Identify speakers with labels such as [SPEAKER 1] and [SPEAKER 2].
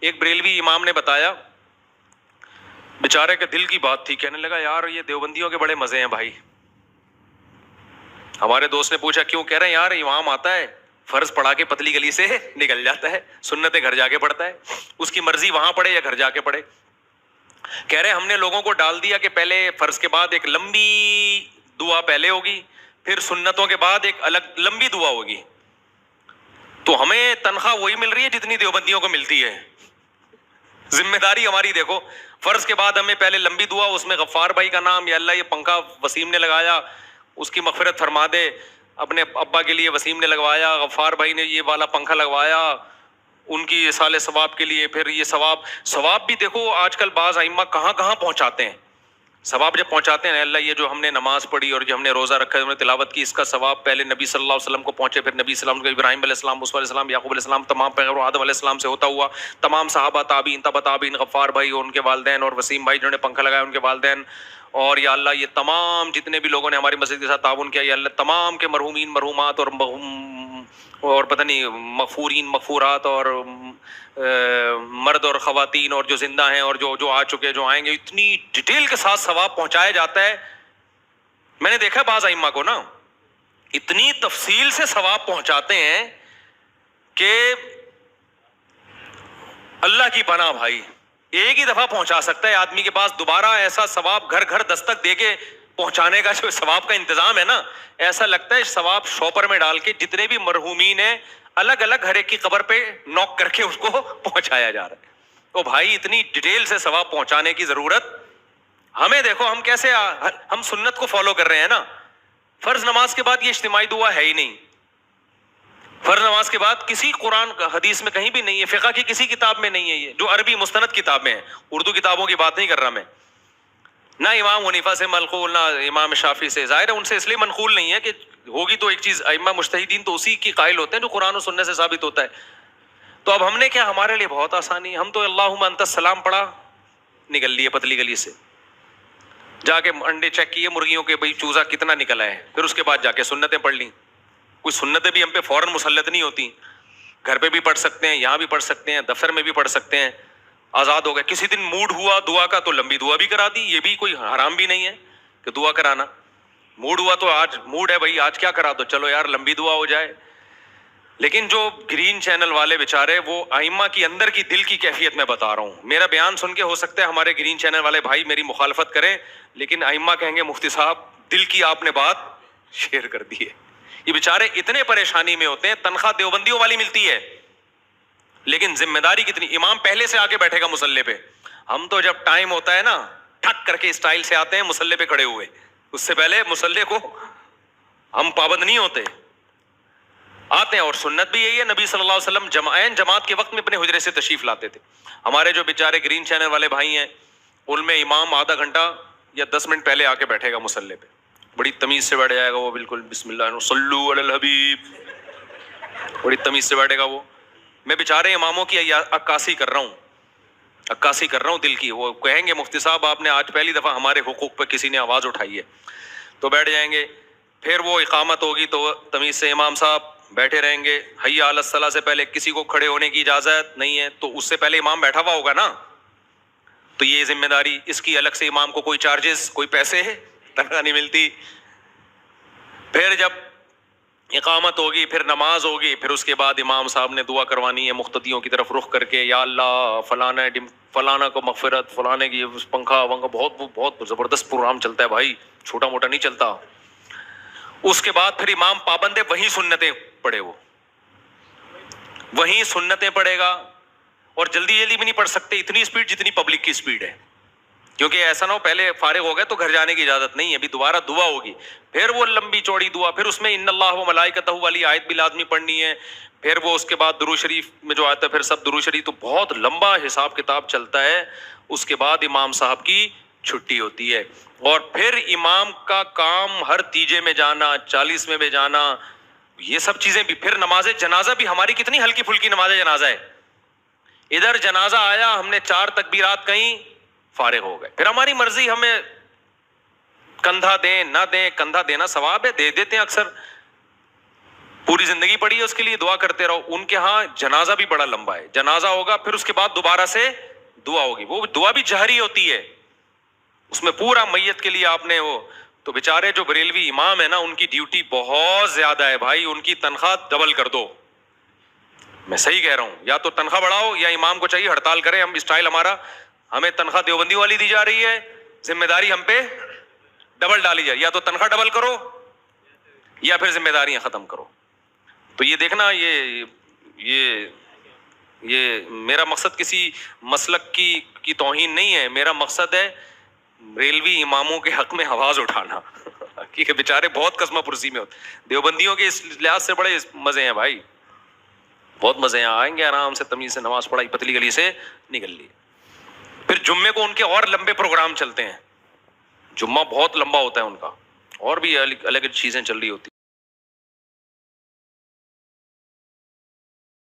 [SPEAKER 1] ایک بریلوی امام نے بتایا، بیچارے کے دل کی بات تھی، کہنے لگا یار یہ دیوبندیوں کے بڑے مزے ہیں بھائی. ہمارے دوست نے پوچھا کیوں؟ کہہ رہے ہیں یار امام آتا ہے، فرض پڑھا کے پتلی گلی سے نکل جاتا ہے، سنتیں گھر جا کے پڑھتا ہے، اس کی مرضی وہاں پڑھے یا گھر جا کے پڑھے. کہہ رہے ہم نے لوگوں کو ڈال دیا کہ پہلے فرض کے بعد ایک لمبی دعا پہلے ہوگی، پھر سنتوں کے بعد ایک الگ لمبی دعا ہوگی. تو ہمیں تنخواہ وہی مل رہی ہے جتنی دیوبندیوں کو ملتی ہے. ذمہ داری ہماری دیکھو، فرض کے بعد ہمیں پہلے لمبی دعا، اس میں غفار بھائی کا نام، یا اللہ یہ پنکھا وسیم نے لگایا اس کی مغفرت فرما دے، اپنے ابا کے لیے وسیم نے لگوایا، غفار بھائی نے یہ والا پنکھا لگوایا ان کی اصال ثواب کے لیے. پھر یہ ثواب بھی دیکھو آج کل بعض ائمہ کہاں کہاں پہنچاتے ہیں. ثواب جب پہنچاتے ہیں اللہ یہ جو ہم نے نماز پڑھی اور جو ہم نے روزہ رکھا ہے، ہم نے تلاوت کی، اس کا ثواب پہلے نبی صلی اللہ علیہ وسلم کو پہنچے، پھر نبی صلی اللہ علیہ وسلم کو، ابراہیم علیہ السلام، موسیٰ علیہ السلام، یعقوب علیہ السلام، تمام پیغمبروں، آدم علیہ السلام سے ہوتا ہوا تمام صحابہ، تابعین، تبع تابعین، غفار بھائی اور ان کے والدین، اور وسیم بھائی جنہوں نے پنکھا لگایا ان کے والدین، اور یا اللہ یہ تمام جتنے بھی لوگوں نے ہماری مسجد کے ساتھ تعاون کیا، یا اللہ تمام کے مرحومین، مرحومات اور پتہ نہیں مغفورین، مغفورات، اور مرد اور خواتین، اور جو زندہ ہیں اور جو آ چکے، جو آئیں گے، اتنی ڈیٹیل کے ساتھ ثواب پہنچایا جاتا ہے. میں نے دیکھا بعض ائمہ کو نا اتنی تفصیل سے ثواب پہنچاتے ہیں کہ اللہ کی پناہ بھائی، ایک ہی دفعہ پہنچا سکتا ہے آدمی کے پاس، دوبارہ ایسا ثواب گھر گھر دستک دے کے پہنچانے کا جو ثواب کا انتظام ہے نا، ایسا لگتا ہے ثواب شاپر میں ڈال کے جتنے بھی مرحومین ہیں الگ الگ ہر ایک کی قبر پہ نوک کر کے اس کو پہنچایا جا رہا ہے. تو بھائی اتنی ڈیٹیل سے ثواب پہنچانے کی ضرورت ہمیں، دیکھو ہم کیسے ہم سنت کو فالو کر رہے ہیں نا. فرض نماز کے بعد یہ اجتماعی دعا ہے ہی نہیں، فرض نماز کے بعد کسی قرآن حدیث میں کہیں بھی نہیں ہے، فقہ کی کسی کتاب میں نہیں ہے، یہ جو عربی مستند کتاب میں ہے، اردو کتابوں کی بات نہیں کر رہا میں، نہ امام حنیفہ سے منقول، نہ امام شافعی سے. ظاہر ہے ان سے اس لیے منقول نہیں ہے کہ ہوگی تو ایک چیز، ائمہ مجتہدین تو اسی کی قائل ہوتے ہیں جو قرآن و سنت سے ثابت ہوتا ہے. تو اب ہم نے کیا، ہمارے لیے بہت آسانی، ہم تو اللہم انت السلام پڑھا، نکل لیے پتلی گلی سے، جا کے انڈے چیک کیے مرغیوں کے، بھئی چوزا کتنا نکلا ہے، پھر اس کے بعد جا کے سنتیں پڑھ لیں. کوئی سنتیں بھی ہم پہ فوراً مسلط نہیں ہوتی، گھر پہ بھی پڑھ سکتے ہیں، یہاں بھی پڑھ سکتے ہیں، دفتر میں بھی پڑھ سکتے ہیں، آزاد ہو گئے. کسی دن موڈ ہوا دعا کا تو لمبی دعا بھی کرا دی، یہ بھی کوئی حرام بھی نہیں ہے کہ دعا کرانا. موڈ ہوا تو آج موڈ ہے بھائی آج کیا کرا دو، چلو یار لمبی دعا ہو جائے. لیکن جو گرین چینل والے بیچارے، وہ ائمہ کی اندر کی دل کی کیفیت میں بتا رہا ہوں. میرا بیان سن کے ہو سکتا ہے ہمارے گرین چینل والے بھائی میری مخالفت کریں، لیکن ائمہ کہیں گے مفتی صاحب دل کی آپ نے بات شیئر کر دی ہے. یہ بیچارے اتنے پریشانی میں ہوتے ہیں، تنخواہ دیوبندیوں والی ملتی ہے لیکن ذمہ داری کتنی. امام پہلے سے آگے بیٹھے گا مصلی پہ، ہم تو جب ٹائم ہوتا ہے نا ٹھک کر کے اسٹائل سے آتے ہیں مصلی پہ کھڑے ہوئے، اس سے پہلے مصلی کو ہم پابند نہیں ہوتے، آتے ہیں. اور سنت بھی یہی ہے، نبی صلی اللہ علیہ وسلم جماعت کے وقت میں اپنے حجرے سے تشریف لاتے تھے. ہمارے جو بیچارے گرین چینل والے بھائی ہیں ان میں امام آدھا گھنٹہ یا 10 منٹ پہلے آ کے بیٹھے گا مصلی پہ، بڑی تمیز سے بیٹھ جائے گا وہ، بالکل بسم اللہ صلو علی الحبیب، بڑی تمیز سے بیٹھے گا وہ. میں بیچارے اماموں کی عکاسی کر رہا ہوں دل کی. وہ کہیں گے مفتی صاحب آپ نے آج پہلی دفعہ ہمارے حقوق پہ کسی نے آواز اٹھائی ہے، تو بیٹھ جائیں گے. پھر وہ اقامت ہوگی تو تمیز سے امام صاحب بیٹھے رہیں گے. حی علی الصلاۃ سے پہلے کسی کو کھڑے ہونے کی اجازت نہیں ہے، تو اس سے پہلے امام بیٹھا ہوا ہوگا نا. تو یہ ذمہ داری، اس کی الگ سے امام کو کوئی چارجز، کوئی پیسے تنخواہ نہیں ملتی. پھر جب اقامت ہوگی، پھر نماز ہوگی، پھر اس کے بعد امام صاحب نے دعا کروانی ہے مقتدیوں کی طرف رخ کر کے، یا اللہ فلانا کو مغفرت، فلانے کی پنکھا بہت زبردست پروگرام چلتا ہے بھائی، چھوٹا موٹا نہیں چلتا. اس کے بعد پھر امام پابند ہے وہیں سنتیں پڑھے، وہ وہیں سنتیں پڑھے گا. اور جلدی بھی نہیں پڑھ سکتے اتنی اسپیڈ جتنی پبلک کی اسپیڈ ہے، کیونکہ ایسا نہ ہو پہلے فارغ ہو گئے تو گھر جانے کی اجازت نہیں ہے، ابھی دوبارہ دعا ہوگی، پھر وہ لمبی چوڑی دعا، پھر اس میں ان اللہ و ملائکتہ والی آیت بھی لازمی پڑھنی ہے، پھر وہ اس کے بعد درود شریف میں جو آتا ہے پھر سب درود شریف، تو بہت لمبا حساب کتاب چلتا ہے. اس کے بعد امام صاحب کی چھٹی ہوتی ہے، اور پھر امام کا کام ہر تیجے میں جانا، 40ویں میں جانا، یہ سب چیزیں بھی. پھر نماز جنازہ بھی ہماری کتنی ہلکی پھلکی نماز جنازہ ہے، ادھر جنازہ آیا ہم نے 4 تکبیرات کہیں، فارغ ہو گئے. پھر ہماری مرضی، ہمیں کندھا دیں نہ دیں، کندھا دینا ثواب ہے، دے دیتے ہیں اکثر. پوری زندگی پڑی ہے اس کے لیے, دعا کرتے رہو. ان کے ہاں جنازہ بھی بڑا لمبا ہے, جنازہ ہوگا پھر اس کے بعد دوبارہ سے دعا ہوگی, وہ دعا بھی جہری ہوتی ہے, اس میں پورا میت کے لیے آپ نے وہ. تو بیچارے جو بریلوی امام ہے نا, ان کی ڈیوٹی بہت زیادہ ہے بھائی, ان کی تنخواہ ڈبل کر دو. میں صحیح کہہ رہا ہوں, یا تو تنخواہ بڑھاؤ یا امام کو چاہیے ہڑتال کریں. ہم اسٹائل ہمارا, ہمیں تنخواہ دیوبندی والی دی جا رہی ہے, ذمہ داری ہم پہ ڈبل ڈالی جائے, یا تو تنخواہ ڈبل کرو یا پھر ذمہ داریاں ختم کرو. تو یہ دیکھنا, یہ میرا مقصد کسی مسلک کی توہین نہیں ہے, میرا مقصد ہے ریلوی اماموں کے حق میں آواز اٹھانا کیونکہ بیچارے بہت قسمہ پرسی میں ہوتے. دیوبندیوں کے اس لحاظ سے بڑے مزے ہیں بھائی, بہت مزے ہیں, آئیں گے آرام سے تمیز سے نماز پڑھائی, پتلی گلی سے نکل لی. پھر جمعے کو ان کے اور لمبے پروگرام چلتے ہیں, جمعہ بہت لمبا ہوتا ہے ان کا, اور بھی الگ الگ چیزیں چل رہی ہوتی.